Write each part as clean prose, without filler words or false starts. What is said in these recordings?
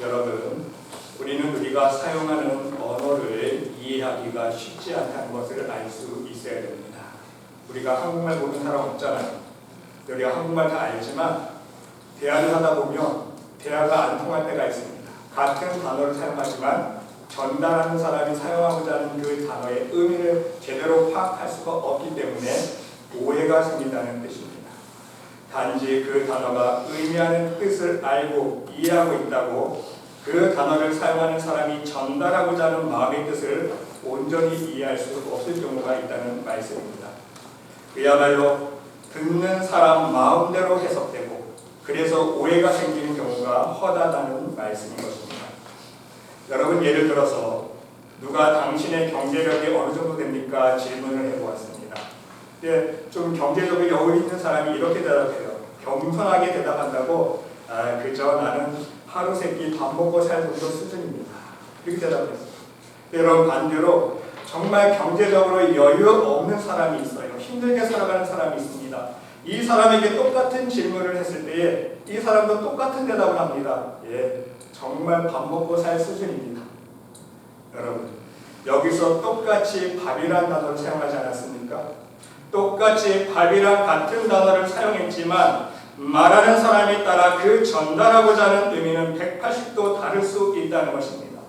여러분, 우리는 우리가 사용하는 언어를 이해하기가 쉽지 않다는 것을 알 수 있어야 됩니다. 우리가 한국말 모르는 사람 없잖아요. 우리가 한국말 다 알지만 대화를 하다 보면 대화가 안 통할 때가 있습니다. 같은 단어를 사용하지만 전달하는 사람이 사용하고자 하는 그 단어의 의미를 제대로 파악할 수가 없기 때문에 오해가 생긴다는 뜻입니다. 단지 그 단어가 의미하는 뜻을 알고 이해하고 있다고 그 단어를 사용하는 사람이 전달하고자 하는 마음의 뜻을 온전히 이해할 수 없을 경우가 있다는 말씀입니다. 그야말로 듣는 사람 마음대로 해석되고 그래서 오해가 생기는 경우가 허다하다는 말씀인 것입니다. 여러분, 예를 들어서 누가 당신의 경제력이 어느 정도 됩니까? 질문을 해보았습니다. 좀 경제적으로 여유 있는 사람이 이렇게 대답해요. 겸손하게 대답한다고 그저 나는 하루 세끼 밥 먹고 살 정도 수준입니다. 이렇게 대답했어요. 여러분, 반대로 정말 경제적으로 여유 없는 사람이 있어요. 힘들게 살아가는 사람이 있습니다. 이 사람에게 똑같은 질문을 했을 때에 이 사람도 똑같은 대답을 합니다. 예, 정말 밥 먹고 살 수준입니다. 여러분, 여기서 똑같이 밥이란 단어를 사용하지 않았습니까? 똑같이 밥이란 같은 단어를 사용했지만 말하는 사람에 따라 그 전달하고자 하는 의미는 180도 다를 수 있다는 것입니다.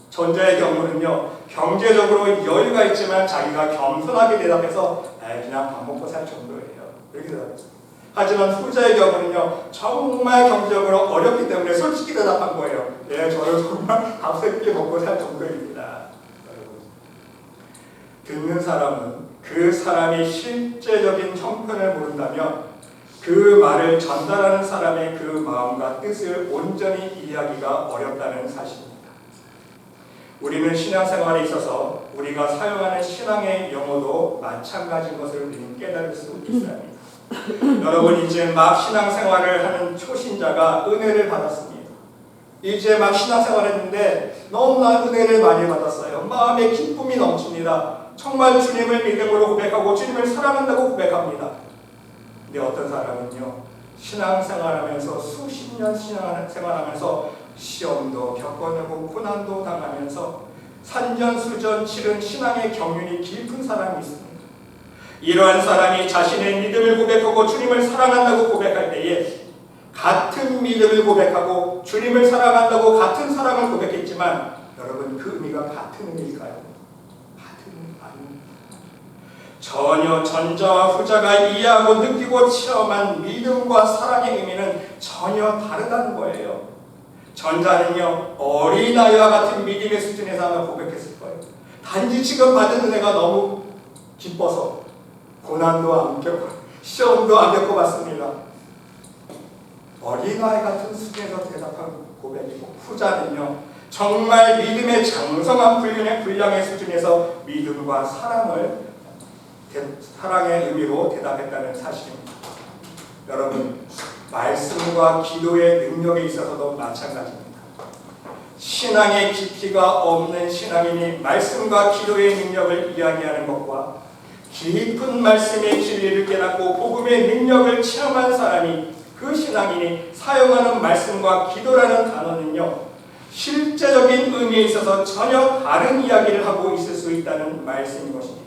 전자의 경우는요, 경제적으로 여유가 있지만 자기가 겸손하게 대답해서 그냥 밥 먹고 살 정도예요. 이렇게 대답했습니다. 하지만 후자의 경우는요, 정말 경제적으로 어렵기 때문에 솔직히 대답한 거예요. 예, 저는 정말 밥 세 끼 먹고 살 정도입니다. 듣는 사람은 그 사람이 실제적인 형편을 모른다면 그 말을 전달하는 사람의 그 마음과 뜻을 온전히 이해하기가 어렵다는 사실입니다. 우리는 신앙생활에 있어서 우리가 사용하는 신앙의 용어도 마찬가지인 것을 우리는 깨달을 수 있어야 합니다. 여러분, 이제 막 신앙생활을 하는 초신자가 은혜를 받았습니다. 이제 막 신앙생활을 했는데 너무나 은혜를 많이 받았어요. 마음에 기쁨이 넘칩니다. 정말 주님을 믿음으로 고백하고 주님을 사랑한다고 고백합니다. 근데 어떤 사람은요, 신앙생활하면서 수십 년 신앙생활하면서 시험도 겪어내고 고난도 당하면서 산전수전 치른 신앙의 경륜이 깊은 사람이 있습니다. 이러한 사람이 자신의 믿음을 고백하고 주님을 사랑한다고 고백할 때에 같은 믿음을 고백하고 주님을 사랑한다고 같은 사랑을 고백했지만 여러분, 그 의미가 같은 의미일까요? 같은 의미 아닙니다. 전혀 전자와 후자가 이해하고 느끼고 체험한 믿음과 사랑의 의미는 전혀 다르다는 거예요. 전자는요, 어린아이와 같은 믿음의 수준에서 아마 고백했을 거예요. 단지 지금 받은 은혜가 너무 기뻐서 고난도 안 겪고 시험도 안 겪어봤습니다. 어린아이 같은 수준에서 대답한 고백이고, 후자는요, 정말 믿음의 장성한 분량의 수준에서 믿음과 사랑의 의미로 대답했다는 사실입니다. 여러분, 말씀과 기도의 능력에 있어서도 마찬가지입니다. 신앙의 깊이가 없는 신앙인이 말씀과 기도의 능력을 이야기하는 것과 깊은 말씀의 진리를 깨닫고 복음의 능력을 체험한 사람이, 그 신앙인이 사용하는 말씀과 기도라는 단어는요, 실제적인 의미에 있어서 전혀 다른 이야기를 하고 있을 수 있다는 말씀인 것입니다.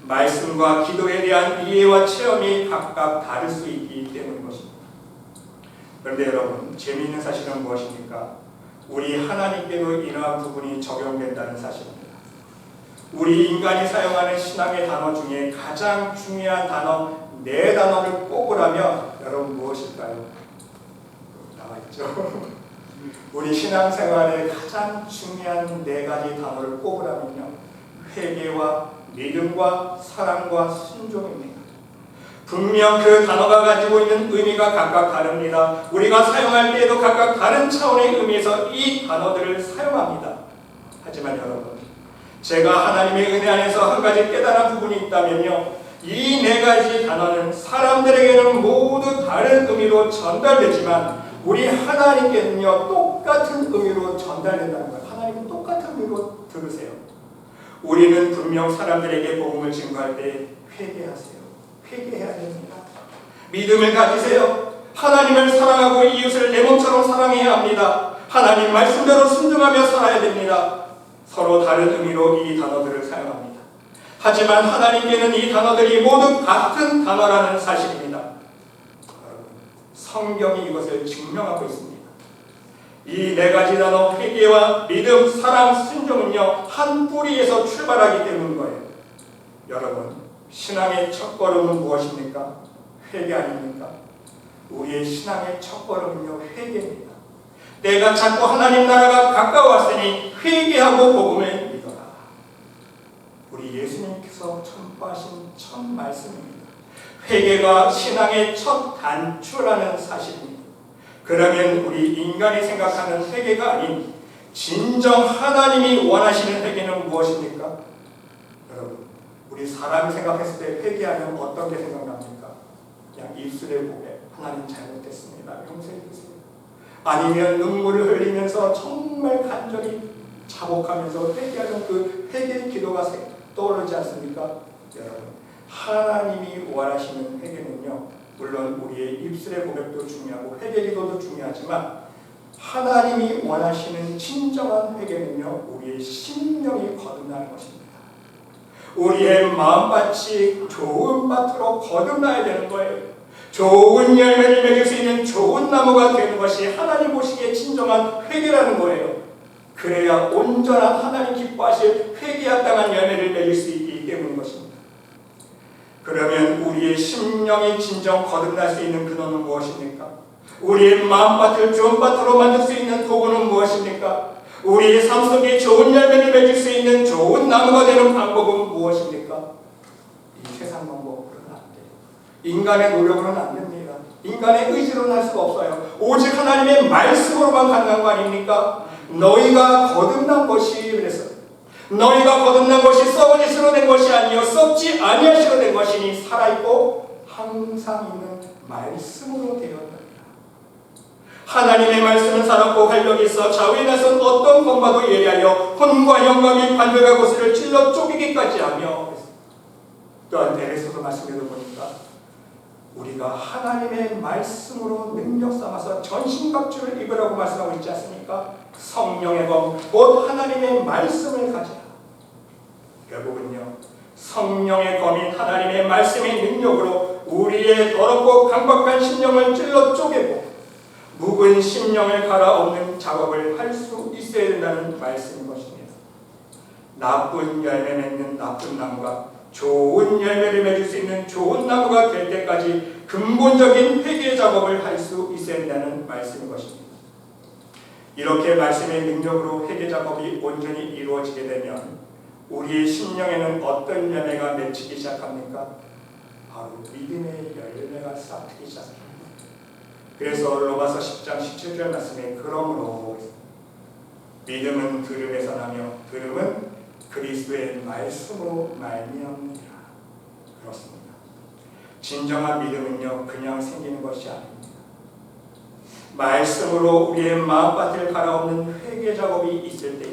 말씀과 기도에 대한 이해와 체험이 각각 다를 수 있기 때문인 것입니다. 그런데 여러분, 재미있는 사실은 무엇입니까? 우리 하나님께도 이러한 부분이 적용된다는 사실입니다. 우리 인간이 사용하는 신앙의 단어 중에 가장 중요한 단어 4단어를 꼽으라면 여러분 무엇일까요? 나와있죠. 우리 신앙생활의 가장 중요한 4가지 단어를 꼽으라면요, 회개와 믿음과 사랑과 순종입니다. 분명 그 단어가 가지고 있는 의미가 각각 다릅니다. 우리가 사용할 때에도 각각 다른 차원의 의미에서 이 단어들을 사용합니다. 하지만 여러분, 제가 하나님의 은혜 안에서 한 가지 깨달은 부분이 있다면요, 이 4가지 단어는 사람들에게는 모두 다른 의미로 전달되지만 우리 하나님께는요, 똑같은 의미로 전달된다는 거예요. 하나님은 똑같은 의미로 들으세요. 우리는 분명 사람들에게 복음을 증거할 때 회개하세요. 회개해야 됩니다. 믿음을 가지세요. 하나님을 사랑하고 이웃을 내 몸처럼 사랑해야 합니다. 하나님 말씀대로 순종하며 살아야 됩니다. 서로 다른 의미로 이 단어들을 사용합니다. 하지만 하나님께는 이 단어들이 모두 같은 단어라는 사실입니다. 성경이 이것을 증명하고 있습니다. 이 네 가지 단어 회개와 믿음, 사랑, 순종은요 한 뿌리에서 출발하기 때문인 거예요. 여러분, 신앙의 첫걸음은 무엇입니까? 회개 아닙니까? 우리의 신앙의 첫걸음은요 회개입니다. 내가 자꾸 하나님 나라가 가까웠으니 회개하고 복음을 믿어라. 우리 예수님께서 선포하신 첫 말씀입니다. 회개가 신앙의 첫 단추라는 사실입니다. 그러면 우리 인간이 생각하는 회개가 아닌 진정 하나님이 원하시는 회개는 무엇입니까? 여러분, 우리 사람이 생각했을 때 회개하면 어떤 게 생각납니까? 그냥 입술에 고개, 하나님 잘못했습니다, 용서해 주세요. 아니면 눈물을 흘리면서 정말 간절히 자복하면서 회개하는 그 회개의 기도가 떠오르지 않습니까? 여러분, 하나님이 원하시는 회개는요, 물론 우리의 입술의 고백도 중요하고 회개 기도도 중요하지만 하나님이 원하시는 진정한 회개는요, 우리의 심령이 거듭나는 것입니다. 우리의 마음밭이 좋은 밭으로 거듭나야 되는 거예요. 좋은 열매를 맺을 수 있는 좋은 나무가 되는 것이 하나님 보시기에 진정한 회개라는 거예요. 그래야 온전한 하나님 기뻐하실 회개합당한 열매를 맺을 수 있기 때문인 것입니다. 그러면 우리의 심령이 진정 거듭날 수 있는 근원은 무엇입니까? 우리의 마음밭을 좋은 밭으로 만들 수 있는 도구는 무엇입니까? 우리의 삶 속에 좋은 열매를 맺을 수 있는 좋은 나무가 되는 방법은 무엇입니까? 이 세상 방법으로는 안 돼요. 인간의 노력으로는 안 됩니다. 인간의 의지로는 할 수가 없어요. 오직 하나님의 말씀으로만 가능한 거 아닙니까? 너희가 거듭난 것이 그랬어요. 너희가 거듭난 것이 썩은 이스로 된 것이 아니요 썩지 아니하시로 된 것이니 살아있고 항상 있는 말씀으로 되었느니라. 하나님의 말씀은 살았고 활력이 있어 좌우에 나선 어떤 검과도 예리하여 혼과 영광이 관절과 고슬을 찔러 쪼개기까지 하며. 또한 에베소서 말씀에도 보니까 우리가 하나님의 말씀으로 능력 삼아서 전신갑주를 입으라고 말씀하고 있지 않습니까? 성령의 검, 곧 하나님의 말씀을 가지라. 결국은요, 성령의 검인 하나님의 말씀의 능력으로 우리의 더럽고 강박한 심령을 찔러 쪼개고 묵은 심령을 갈아엎는 작업을 할 수 있어야 된다는 말씀인 것입니다. 나쁜 열매 맺는 나쁜 나무가 좋은 열매를 맺을 수 있는 좋은 나무가 될 때까지 근본적인 회개 작업을 할 수 있어야 된다는 말씀인 것입니다. 이렇게 말씀의 능력으로 회개 작업이 온전히 이루어지게 되면 우리의 심령에는 어떤 열매가 맺히기 시작합니까? 바로 믿음의 열매가 싹트기 시작합니다. 그래서 로마서 10장 17절 말씀에 그러므로 믿음은 들음에서 나며 들음은 그리스도의 말씀으로 말미암느니라. 그렇습니다. 진정한 믿음은요 그냥 생기는 것이 아닙니다. 말씀으로 우리의 마음밭을 갈아엎는 회개 작업이 있을 때에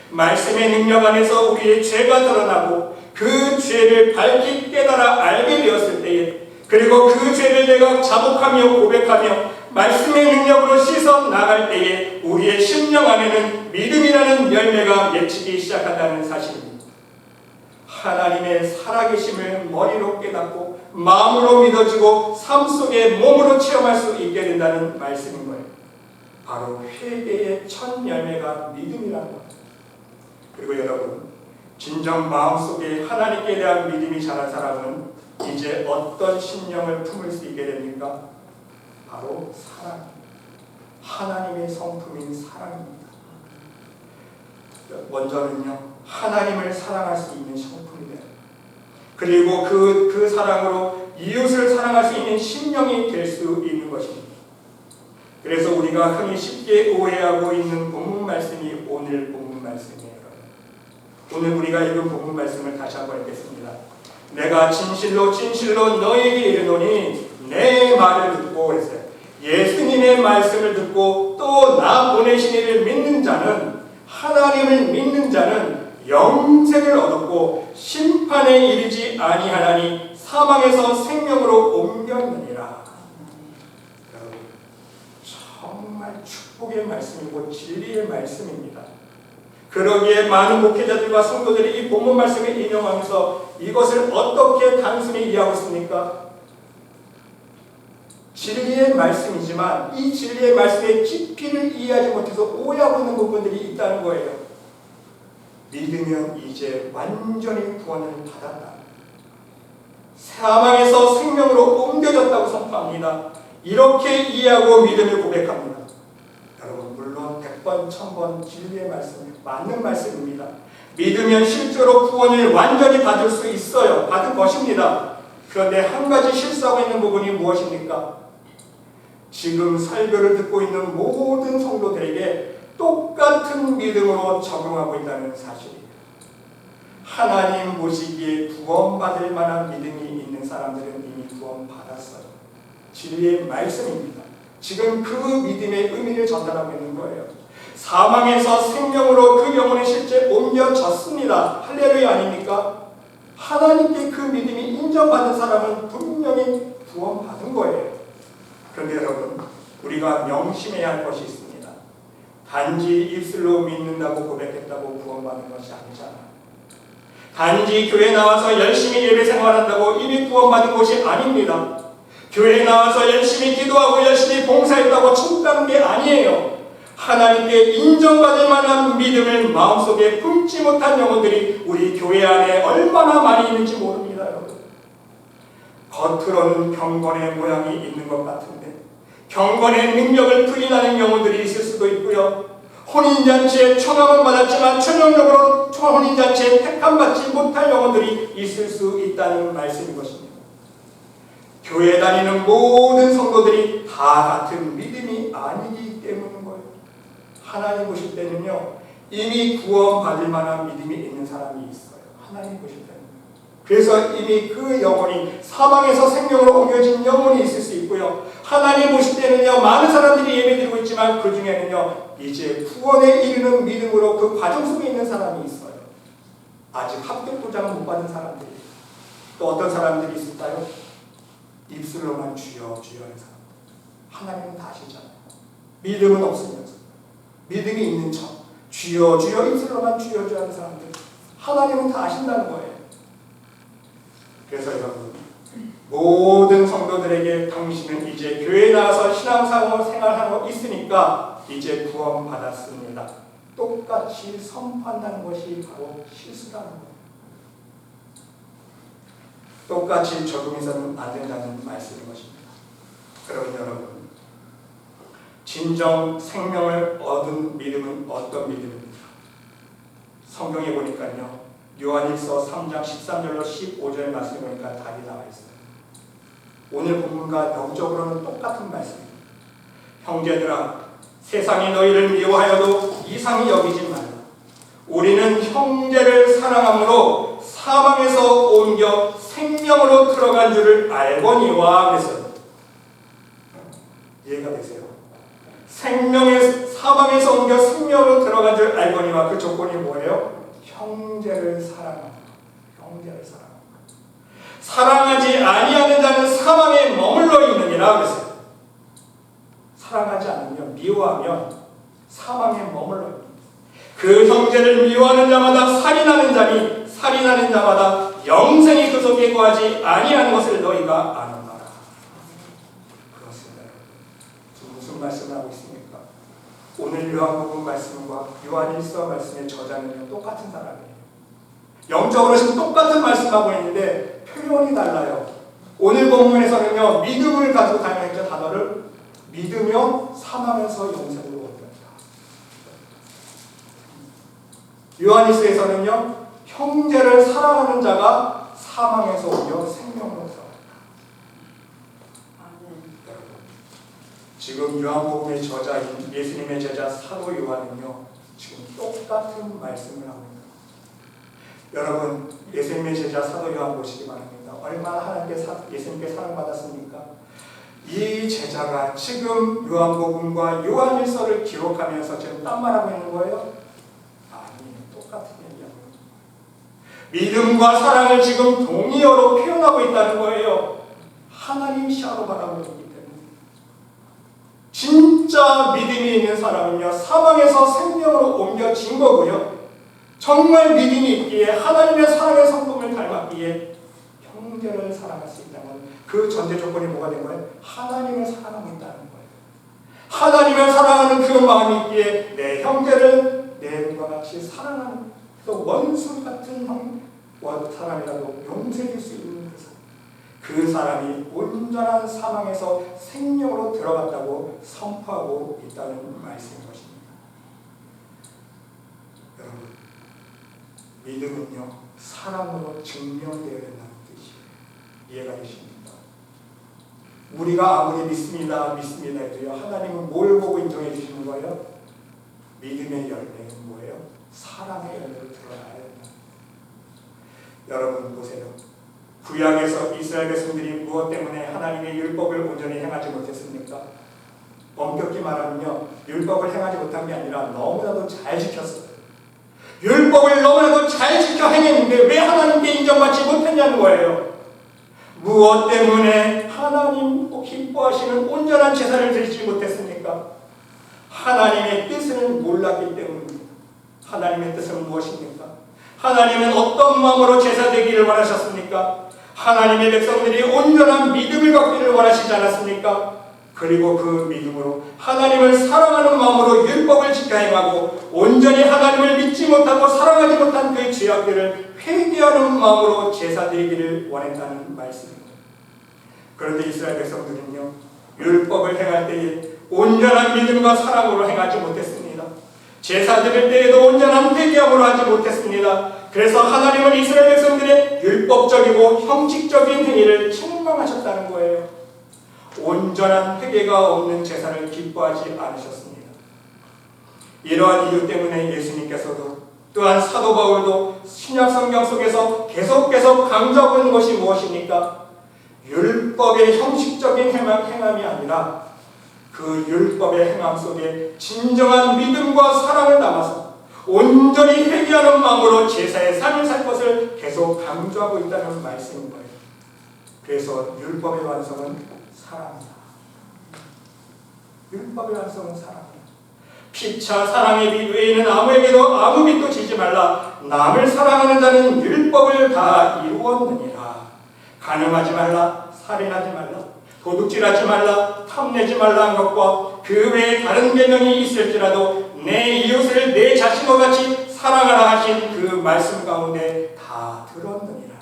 말씀의 능력 안에서 우리의 죄가 드러나고 그 죄를 밝히 깨달아 알게 되었을 때에 그리고 그 죄를 내가 자복하며 고백하며 말씀의 능력으로 씻어 나갈 때에 우리의 심령 안에는 믿음이라는 열매가 맺히기 시작한다는 사실입니다. 하나님의 살아계심을 머리로 깨닫고 마음으로 믿어지고 삶 속에 몸으로 체험할 수 있게 된다는 말씀인 거예요. 바로 회개의 첫 열매가 믿음이라는 거예요. 그리고 여러분, 진정 마음속에 하나님께 대한 믿음이 자란 사람은 이제 어떤 심령을 품을 수 있게 됩니까? 바로 사랑, 하나님의 성품인 사랑입니다. 먼저는요, 하나님을 사랑할 수 있는 성품이 돼요. 그리고 그 사랑으로 이웃을 사랑할 수 있는 심령이 될 수 있는 것입니다. 그래서 우리가 흔히 쉽게 오해하고 있는 본문 말씀이 오늘 본문 말씀이에요. 오늘 우리가 읽은 본문 말씀을 다시 한번 읽겠습니다. 내가 진실로 진실로 너에게 이르노니 내 말을 듣고 했어요. 예수님의 말씀을 듣고 또 나 보내신 이를 믿는 자는 하나님을 믿는 자는 영생을 얻었고 심판에 이르지 아니하나니 사망에서 생명으로 옮겼느니라. 정말 축복의 말씀이고 진리의 말씀입니다. 그러기에 많은 목회자들과 성도들이 이 본문 말씀을 인용하면서 이것을 어떻게 단순히 이해하고 있습니까? 진리의 말씀이지만 이 진리의 말씀의 깊이를 이해하지 못해서 오해하고 있는 부분들이 있다는 거예요. 믿으면 이제 완전히 구원을 받았다. 사망에서 생명으로 옮겨졌다고 선포합니다. 이렇게 이해하고 믿음을 고백합니다. 여러분, 물론 100번, 1000번 진리의 말씀이 맞는 말씀입니다. 믿으면 실제로 구원을 완전히 받을 수 있어요. 받은 것입니다. 그런데 한 가지 실수하고 있는 부분이 무엇입니까? 지금 설교를 듣고 있는 모든 성도들에게 똑같은 믿음으로 적용하고 있다는 사실이에요. 하나님 보시기에 구원받을 만한 믿음이 있는 사람들은 이미 구원받았어요. 진리의 말씀입니다. 지금 그 믿음의 의미를 전달하고 있는 거예요. 사망에서 생명으로 그 영혼이 실제 옮겨졌습니다. 할렐루야 아닙니까? 하나님께 그 믿음이 인정받은 사람은 분명히 구원받은 거예요. 그런데 여러분, 우리가 명심해야 할 것이 있습니다. 단지 입술로 믿는다고 고백했다고 구원받는 것이 아니잖아요. 단지 교회 나와서 열심히 예배 생활한다고 이미 구원받은 것이 아닙니다. 교회에 나와서 열심히 기도하고 열심히 봉사했다고 천국 가는 게 아니에요. 하나님께 인정받을 만한 믿음을 마음속에 품지 못한 영혼들이 우리 교회 안에 얼마나 많이 있는지 모릅니다. 여러분. 겉으로는 경건의 모양이 있는 것 같은데 경건의 능력을 부인하는 영혼들이 있을 수도 있고요. 혼인잔치에 청함은 받았지만 전형적으로 혼인잔치에 택함받지 못할 영혼들이 있을 수 있다는 말씀인 것입니다. 교회 다니는 모든 성도들이 다 같은 믿음이 아니기 때문인 거예요. 하나님 보실 때는요, 이미 구원받을 만한 믿음이 있는 사람이 있어요. 하나님 보실 때는. 그래서 이미 그 영혼이 사망에서 생명으로 옮겨진 영혼이 있을 수 있고요. 하나님 보실 때는요, 많은 사람들이 예배드리고 있지만 그 중에는요, 이제 구원에 이르는 믿음으로 그 과정 속에 있는 사람이 있어요. 아직 합격 도장을 못 받은 사람들이. 또 어떤 사람들이 있을까요? 입술로만 주여 주여 하는 사람. 하나님은 다 아시잖아요. 믿음은 없으면서 믿음이 있는 척 주여 주여 입술로만 주여 주여 하는 사람들. 하나님은 다 아신다는 거예요. 그래서 여러분, 모든 성도들에게 당신은 이제 교회에 나와서 신앙생활을 생활하고 있으니까 이제 구원받았습니다. 똑같이 선포한다는 것이 바로 실수라는 거예요. 똑같이 적용해서는 안 된다는 말씀인 것입니다. 그러면 여러분, 진정 생명을 얻은 믿음은 어떤 믿음입니까? 성경에 보니까요, 요한일서 3장 13절로 15절 말씀에 보니까 답이 나와 있어요. 오늘 본문과 영적으로는 똑같은 말씀입니다. 형제들아, 세상이 너희를 미워하여도 이상히 여기지 말라. 우리는 형제를 사랑함으로 사망에서 옮겨 생명으로 들어간 줄을 알거니와 그랬어요. 이해가 되세요? 사망에서 옮겨 생명으로 들어간 줄 알거니와 그 조건이 뭐예요? 형제를 사랑합니다. 형제를 사랑합니다. 사랑하지 아니하는 자는 사망에 머물러 있느니라 그랬어요. 사랑하지 않으면, 미워하면 사망에 머물러 있습니다. 그 형제를 미워하는 자마다 살인하는 자니 살인하는 자마다 영생이 그 속에 거하지 아니하는 것을 너희가 아는가라. 그렇습니다. 지금 무슨 말씀을 하고 있습니까? 오늘 요한복음 말씀과 요한일서 말씀의 저자는 똑같은 사람이에요. 영적으로 지금 똑같은 말씀하고 있는데 표현이 달라요. 오늘 본문에서는요, 믿음을 가지고 사용했죠. 단어를 믿으며 사망에서 영생으로 옮겼다. 요한일서에서는요, 형제를 사랑하는 자가 사망에서 옮겨 생명으로 들어간다. 지금 요한복음의 저자인 예수님의 제자 사도 요한은요, 지금 똑같은 말씀을 하고 있습니다. 여러분, 예수님의 제자 사도 요한 보시기 바랍니다. 얼마나 예수님께 사랑받았습니까? 이 제자가 지금 요한복음과 요한일서를 기록하면서 지금 딴 말하고 있는 거예요? 아니에요. 똑같은 얘기하고 믿음과 사랑을 지금 동의어로 표현하고 있다는 거예요. 하나님 시야로 바라보고 있기 때문에 진짜 진짜 믿음이 있는 사람은요, 사망에서 생명으로 옮겨진 거고요. 정말 믿음이 있기에 하나님의 사랑의 성품을 닮았기에 형제를 사랑할 수 있다면 그 전제 조건이 뭐가 된 거예요? 하나님을 사랑하고 있다는 거예요. 하나님을 사랑하는 그 마음이 있기에 내 형제를 내 몸과 같이 사랑하는, 또 원수 같은 사람이라도 용서해 줄 수 있는 그 사람이 온전한 사망에서 생명으로 들어갔다고 선포하고 있다는 말씀인 것입니다. 여러분, 믿음은요, 사랑으로 증명되어야 된다는 뜻이에요. 이해가 되십니까? 우리가 아무리 믿습니다 해도요, 하나님은 뭘 보고 인정해 주시는 거예요? 믿음의 열매는 뭐예요? 사랑의 열매로 드러나야 된다. 여러분 보세요. 구약에서 이스라엘 백성들이 무엇 때문에 하나님의 율법을 온전히 행하지 못했습니까? 엄격히 말하면요, 율법을 행하지 못한 게 아니라 너무나도 잘 지켰어요. 율법을 너무나도 잘 지켜 행했는데 왜 하나님께 인정받지 못했냐는 거예요. 무엇 때문에 하나님 기뻐하시는 온전한 제사를 드리지 못했습니까? 하나님의 뜻을 몰랐기 때문입니다. 하나님의 뜻은 무엇입니까? 하나님은 어떤 마음으로 제사 드리기를 원하셨습니까? 하나님의 백성들이 온전한 믿음을 갖기를 원하시지 않았습니까? 그리고 그 믿음으로 하나님을 사랑하는 마음으로 율법을 지켜 행하고 온전히 하나님을 믿지 못하고 사랑하지 못한 그 죄악들을 회개하는 마음으로 제사 드리기를 원했다는 말씀입니다. 그런데 이스라엘 백성들은요, 율법을 행할 때에 온전한 믿음과 사랑으로 행하지 못했습니다. 제사 드릴 때에도 온전한 회개함으로 하지 못했습니다. 그래서 하나님은 이스라엘 백성들의 율법적이고 형식적인 행위를 책망하셨다는 거예요. 온전한 회개가 없는 제사를 기뻐하지 않으셨습니다. 이러한 이유 때문에 예수님께서도 또한 사도 바울도 신약 성경 속에서 계속 강조하고 있는 것이 무엇입니까? 율법의 형식적인 행함이 아니라 그 율법의 행함 속에 진정한 믿음과 사랑을 담아서 온전히 회개하는 마음으로 제사의 삶을 살 것을 계속 강조하고 있다는 말씀인 거예요. 그래서 율법의 완성은 사랑이다. 율법의 완성은 사랑이다. 피차 사랑의 빛 외에는 아무에게도 아무 빛도 지지 말라. 남을 사랑하는 자는 율법을 다 이루었느니라. 간음하지 말라. 살인하지 말라. 도둑질하지 말라. 탐내지 말라 한 것과 그 외에 다른 계명이 있을지라도 내 이웃을 내 자신과 같이 사랑하라 하신 그 말씀 가운데 다 들었느니라.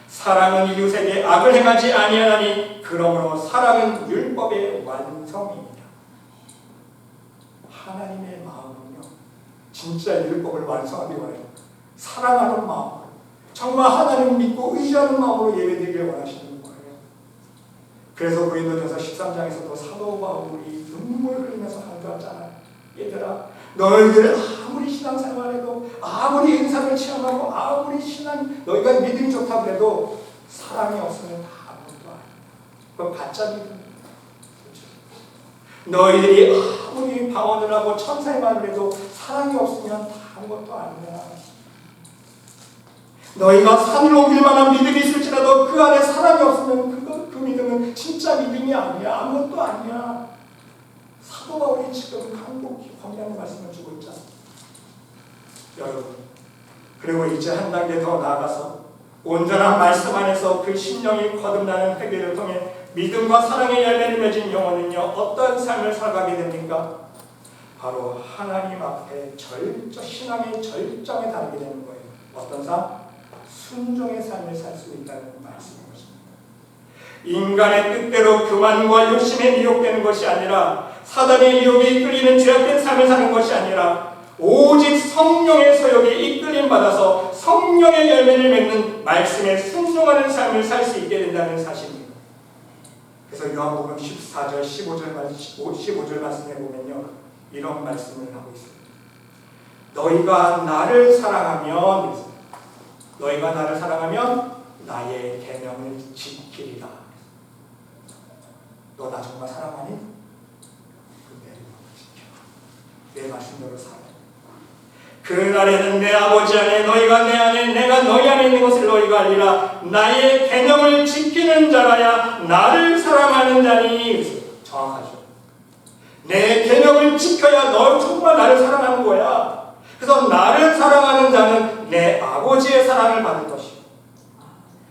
사랑은 이웃에게 악을 행하지 아니하나니 그러므로 사랑은 율법의 완성입니다. 하나님의 마음은요, 진짜 율법을 완성하기 원해요. 사랑하는 마음, 정말 하나님 믿고 의지하는 마음으로 예배드리길 원하시는 거예요. 그래서 고린도전서 13장에서도 사도 바울이 눈물 흘리면서 강조하잖아요. 얘들아, 너희들 아무리 신앙생활해도, 아무리 은사를 체험하고, 아무리 너희가 믿음이 좋다고 해도 사랑이 없으면 다 아무것도 아니야. 그건 가짜 믿음이야. 너희들이 아무리 방언을 하고 천사의 말을 해도 사랑이 없으면 다 아무것도 아니야. 너희가 산을 옮길 만한 믿음이 있을지라도 그 안에 사랑이 없으면 그 믿음은 진짜 믿음이 아니야. 아무것도 아니야. 사도 바울이 지금 강력한 말씀을 주고 있잖아. 여러분, 그리고 이제 한 단계 더 나아가서 온전한 말씀 안에서 그 심령이 거듭나는 회개를 통해 믿음과 사랑의 열매를 맺은 영혼은요, 어떤 삶을 살아가게 됩니까? 바로 하나님 앞에 신앙의 절정에 다르게 되는 거예요. 어떤 삶? 순종의 삶을 살 수 있다는 말씀인 것입니다. 인간의 뜻대로 교만과 욕심에 미혹되는 것이 아니라, 사단의 유혹에 이끌리는 죄악된 삶을 사는 것이 아니라, 오직 성령의 소욕에 이끌림 받아서 성령의 열매를 맺는 말씀에 순종하는 삶을 살 수 있게 된다는 사실입니다. 그래서 요한복음 14절 15절 말씀에 보면요, 이런 말씀을 하고 있습니다. 너희가 나를 사랑하면 나의 계명을 지키리라. 너 나 정말 사랑하니? 그 계명을 지켜. 내 말씀대로 살아. 그날에는 내 아버지 안에 너희가 내 안에 내가 너희 안에 있는 것을 너희가 알리라. 나의 계명을 지키는 자라야 나를 사랑하는 자니. 정확하죠. 내 계명을 지켜야 너 정말 나를 사랑하는 거야. 그래서 나를 사랑하는 자는 내 아버지의 사랑을 받을 것이고,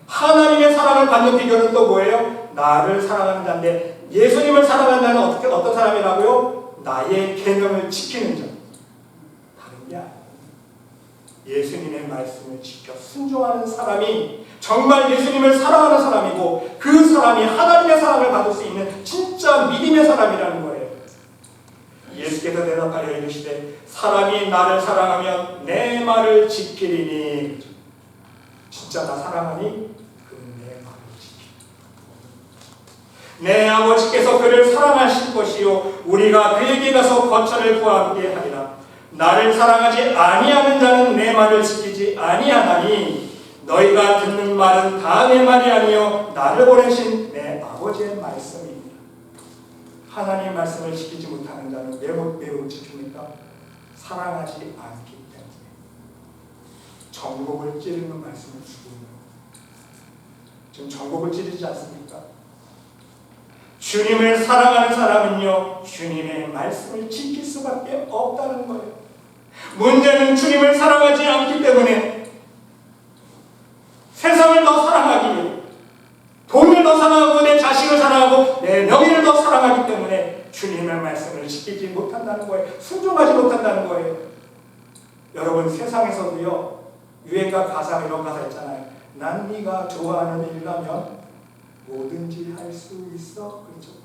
하나님의 사랑을 받는 비결은 또 뭐예요? 나를 사랑하는 자인데, 예수님을 사랑하는 자는 어떤 사람이라고요? 나의 계명을 지키는 자. 다른 게 아니에요. 예수님의 말씀을 지켜 순종하는 사람이 정말 예수님을 사랑하는 사람이고, 그 사람이 하나님의 사랑을 받을 수 있는 진짜 믿음의 사람이라는 거예요. 예수께서 대답하여 이르시되 사람이 나를 사랑하면 내 말을 지키리니. 진짜 나 사랑하니? 그는 내 말을 지키리. 내 아버지께서 그를 사랑하실 것이요 우리가 그에게 가서 거처를 구하게 하리라. 나를 사랑하지 아니하는 자는 내 말을 지키지 아니하나니 너희가 듣는 말은 다 내 말이 아니요 나를 보내신 내 아버지의 말씀이니라. 하나님의 말씀을 지키지 못하는 자는 왜 못 지킵니까? 사랑하지 않기 때문에. 전곡을 찌르는 말씀을 주고 있는 거예요. 지금 전곡을 찌르지 않습니까? 주님을 사랑하는 사람은요 주님의 말씀을 지킬 수밖에 없다는 거예요. 문제는 주님을 사랑하지 않기 때문에 세상을 더 사랑하기 위해, 돈을 더 사랑하고 내 자식을 사랑하고 내 명예를 더 사랑하기 때문에 주님의 말씀을 지키지 못한다는 거예요. 순종하지 못한다는 거예요. 여러분, 세상에서도요 유행가 가사, 이런 가사 있잖아요. 난 네가 좋아하는 일이라면 뭐든지 할 수 있어. 그렇죠?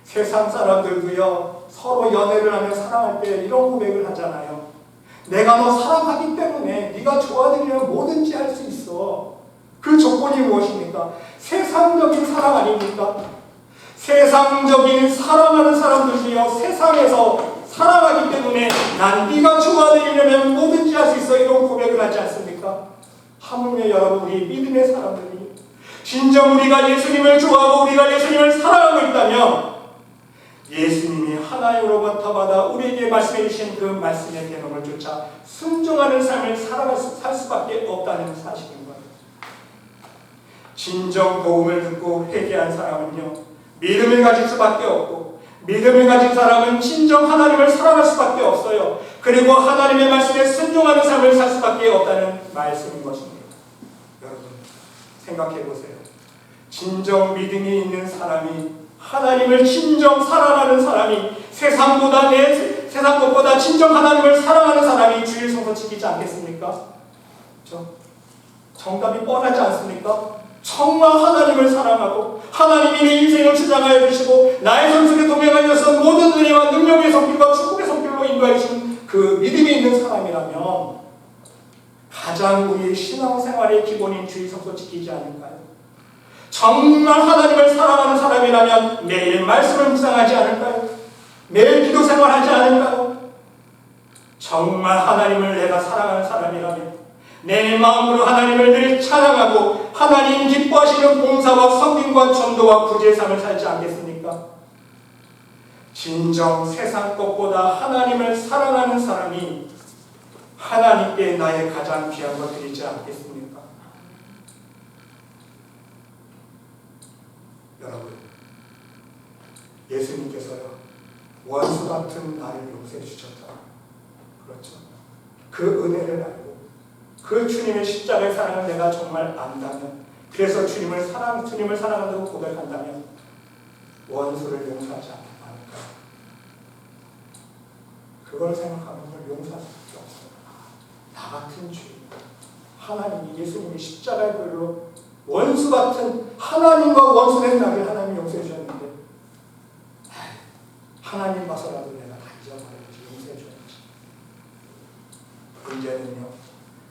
세상 사람들도요 서로 연애를 하며 사랑할 때 이런 고백을 하잖아요. 내가 너 사랑하기 때문에 네가 좋아하는 일이라면 뭐든지 할 수 있어. 그 조건이 무엇입니까? 세상적인 사랑 아닙니까? 세상적인 사랑하는 사람들이요 세상에서 사랑하기 때문에 난 네가 좋아하는 일이라면 뭐든지 할 수 있어, 이런 고백을 하지 않습니까? 하물며 여러분, 우리 믿음의 사람들이 진정 우리가 예수님을 좋아하고 우리가 예수님을 사랑하고 있다면 예수님이 하나님으로부터 받아 우리에게 말씀해 주신 그 말씀의 계명을 쫓아 순종하는 삶을 살 수밖에 없다는 사실인 거예요. 진정 복음을 듣고 회개한 사람은요 믿음을 가질 수밖에 없고, 믿음을 가진 사람은 진정 하나님을 사랑할 수밖에 없어요. 그리고 하나님의 말씀에 순종하는 삶을 살 수밖에 없다는 말씀인 것입니다. 여러분, 생각해 보세요. 진정 믿음이 있는 사람이, 하나님을 진정 사랑하는 사람이, 세상 것보다 진정 하나님을 사랑하는 사람이 주일 성서 지키지 않겠습니까? 그렇죠? 정답이 뻔하지 않습니까? 정말 하나님을 사랑하고 하나님이 내 인생을 주장하여 주시고 나의 손속에 동행하여서 모든 은혜와 능력의 손길과 축복의 손길로 인도해 주신 그 믿음이 있는 사람이라면 가장 우리의 신앙생활의 기본인 주일 성서 지키지 않을까요? 정말 하나님을 사랑하는 사람이라면 매일 말씀을 묵상하지 않을까요? 매일 기도 생활하지 않을까요? 정말 하나님을 내가 사랑하는 사람이라면 내 마음으로 하나님을 늘 찬양하고 하나님 기뻐하시는 봉사와 섬김과 전도와 구제의 삶을 살지 않겠습니까? 진정 세상 것보다 하나님을 사랑하는 사람이 하나님께 나의 가장 귀한 것 드리지 않겠습니까? 여러분, 예수님께서요 원수 같은 나를 용서해 주셨다. 그렇죠? 그 은혜를 알고 그 주님의 십자가의 사랑을 내가 정말 안다면, 그래서 주님을 사랑한다고 고백한다면 원수를 용서하지 않을까? 그걸 생각하면 용서할 수밖에 없어요. 나 같은 주인, 하나님이 예수님이 십자가의 보혈로 원수 같은 하나님과 원수된 나를 하나님이 용서해 주셨는데 하나님 봐서라도 내가 다 잊어버려야지, 용서해 줘야지. 문제는요,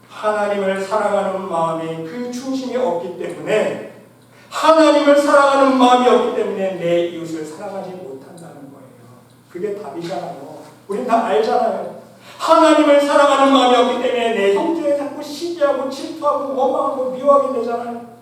하나님을 사랑하는 마음이 그 중심이 없기 때문에, 하나님을 사랑하는 마음이 없기 때문에 내 이웃을 사랑하지 못한다는 거예요. 그게 답이잖아요. 우린 다 알잖아요. 하나님을 사랑하는 마음이 없기 때문에 내 형제에 자꾸 시기하고 질투하고 원망하고 미워하게 되잖아요.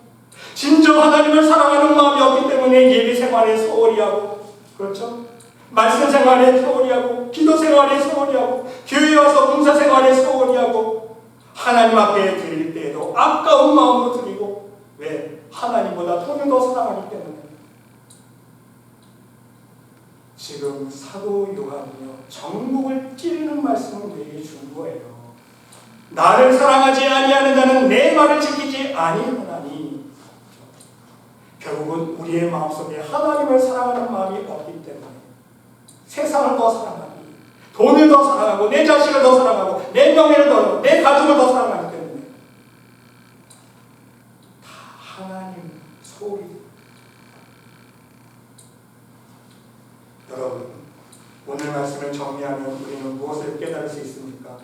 진정 하나님을 사랑하는 마음이 없기 때문에 예배 생활에 소홀히 하고, 그렇죠? 말씀 생활에 소홀히 하고, 기도 생활에 소홀히 하고, 교회 와서 봉사 생활에 소홀히 하고, 하나님 앞에 드릴 때에도 아까운 마음으로 드리고, 왜? 하나님보다 돈을 더 사랑하기 때문에. 지금 사도 요한이요 정복을 찌르는 말씀을 우리에게 준 거예요. 나를 사랑하지 아니하는 자는 내 말을 지키지 아니하나니. 결국은 우리의 마음속에 하나님을 사랑하는 마음이 없기 때문에 세상을 더 사랑하고 돈을 더 사랑하고 내 자식을 더 사랑하고 내 명예를 더 사랑하고 내 가족을 더 사랑하기 때문에 다 하나님 소리. 여러분, 오늘 말씀을 정리하면 우리는 무엇을 깨달을 수 있습니까?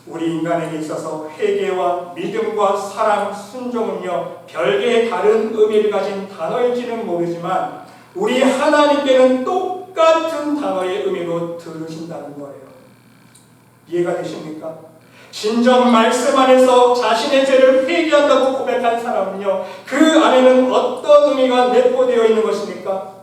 우리 인간에게 있어서 회개와 믿음과 사랑, 순종은요 별개의 다른 의미를 가진 단어일지는 모르지만 우리 하나님께는 똑같은 단어의 의미로 들으신다는 거예요. 이해가 되십니까? 진정 말씀 안에서 자신의 죄를 회개한다고 고백한 사람은요 그 안에는 어떤 의미가 내포되어 있는 것입니까?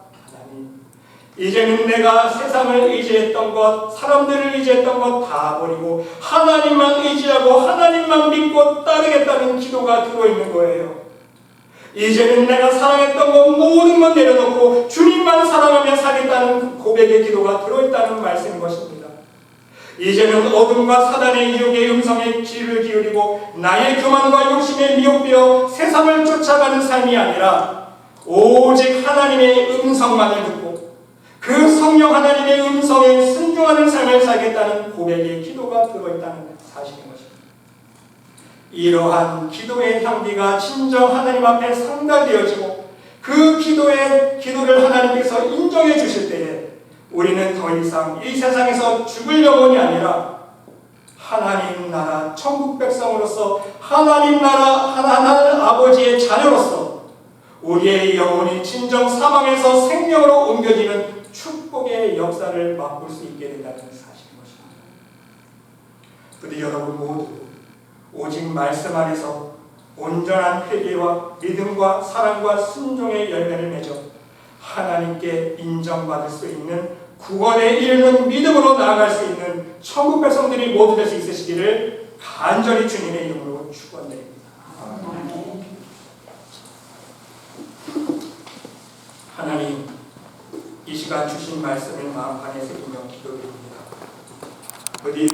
이제는 내가 세상을 의지했던 것, 사람들을 의지했던 것 다 버리고 하나님만 의지하고 하나님만 믿고 따르겠다는 기도가 들어있는 거예요. 이제는 내가 사랑했던 것 모든 것 내려놓고 주님만 사랑하며 살겠다는 고백의 기도가 들어있다는 말씀인 것입니다. 이제는 어둠과 사단의 유혹의 음성에 귀를 기울이고 나의 교만과 욕심에 미혹되어 세상을 쫓아가는 삶이 아니라 오직 하나님의 음성만을 듣고 그 성령 하나님의 음성에 순종하는 삶을 살겠다는 고백의 기도가 들어있다는 사실인 것입니다. 이러한 기도의 향기가 진정 하나님 앞에 상달되어지고 그 기도를 하나님께서 인정해 주실 때에 우리는 더 이상 이 세상에서 죽을 영혼이 아니라 하나님 나라 천국 백성으로서 하나님 나라 하나님 아버지의 자녀로서 우리의 영혼이 진정 사망에서 생명으로 옮겨지는 축복의 역사를 맛볼 수 있게 된다는 사실인 것입니다. 부디 여러분 모두 오직 말씀 안에서 온전한 회개와 믿음과 사랑과 순종의 열매를 맺어 하나님께 인정받을 수 있는 구원에 이르는 믿음으로 나아갈 수 있는 천국 백성들이 모두 될 수 있으시기를 간절히 주님의 이름으로 축원드립니다. 하나님, 이 시간 주신 말씀을 마음 안에 새기며 기도드립니다. 부디